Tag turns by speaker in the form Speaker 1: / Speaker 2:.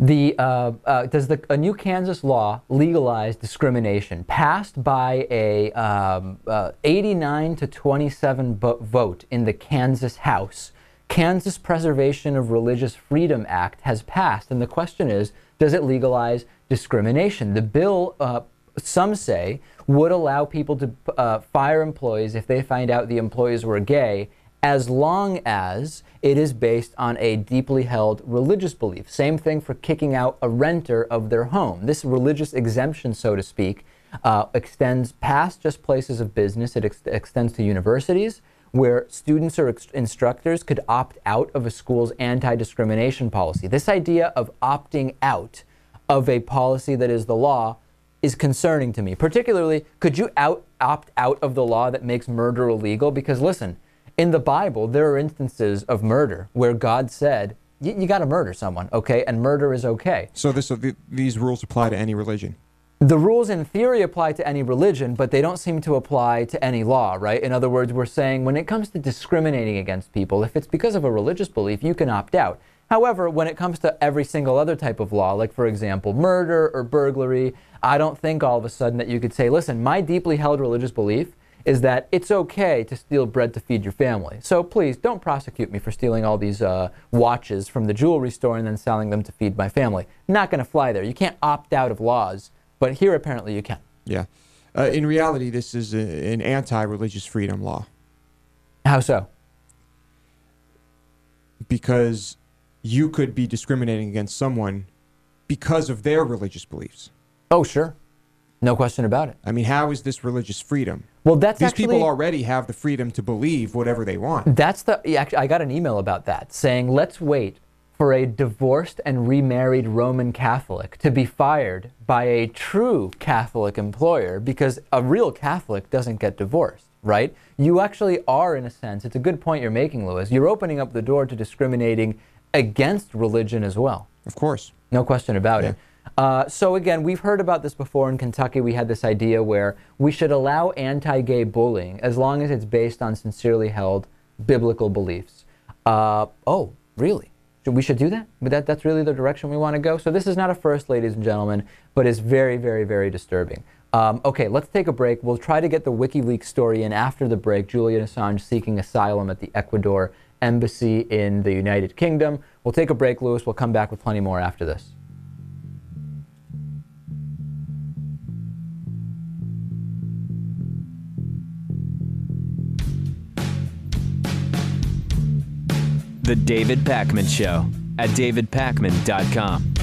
Speaker 1: Does a new Kansas law legalize discrimination passed by a 89 to 27 vote in the Kansas House? Kansas Preservation of Religious Freedom Act has passed, and the question is, does it legalize discrimination? The bill, some say, would allow people to fire employees if they find out the employees were gay, as long as it is based on a deeply held religious belief. Same thing for kicking out a renter of their home. This religious exemption, so to speak, extends past just places of business. It extends to universities, where students or instructors could opt out of a school's anti-discrimination policy. This idea of opting out of a policy that is the law is concerning to me. Particularly, could you opt out of the law that makes murder illegal? Because listen, in the Bible, there are instances of murder where God said, you got to murder someone, okay? And murder is okay.
Speaker 2: So these rules apply to any religion?
Speaker 1: The rules in theory apply to any religion, but they don't seem to apply to any law, right? In other words, we're saying when it comes to discriminating against people, if it's because of a religious belief, you can opt out. However, when it comes to every single other type of law, like for example, murder or burglary, I don't think all of a sudden that you could say, listen, my deeply held religious belief is that it's okay to steal bread to feed your family. So please don't prosecute me for stealing all these watches from the jewelry store and then selling them to feed my family. Not going to fly there. You can't opt out of laws, but here apparently you can.
Speaker 2: Yeah. In reality, this is an anti-religious freedom law.
Speaker 1: How so?
Speaker 2: Because you could be discriminating against someone because of their religious beliefs.
Speaker 1: Oh, sure. No question about it.
Speaker 2: I mean, how is this religious freedom?
Speaker 1: Well, these
Speaker 2: people already have the freedom to believe whatever they want.
Speaker 1: Actually, I got an email about that saying, let's wait for a divorced and remarried Roman Catholic to be fired by a true Catholic employer, because a real Catholic doesn't get divorced, right? You actually are, in a sense, it's a good point you're making, Louis. You're opening up the door to discriminating against religion as well.
Speaker 2: Of course.
Speaker 1: No question about it. So again, we've heard about this before in Kentucky. We had this idea where we should allow anti-gay bullying as long as it's based on sincerely held biblical beliefs. Oh, really? We should do that? But that's really the direction we want to go? So this is not a first, ladies and gentlemen, but it's very, very, very disturbing. Okay, let's take a break. We'll try to get the WikiLeaks story in after the break. Julian Assange seeking asylum at the Ecuador Embassy in the United Kingdom. We'll take a break, Louis. We'll come back with plenty more after this.
Speaker 3: The David Pakman Show at davidpakman.com.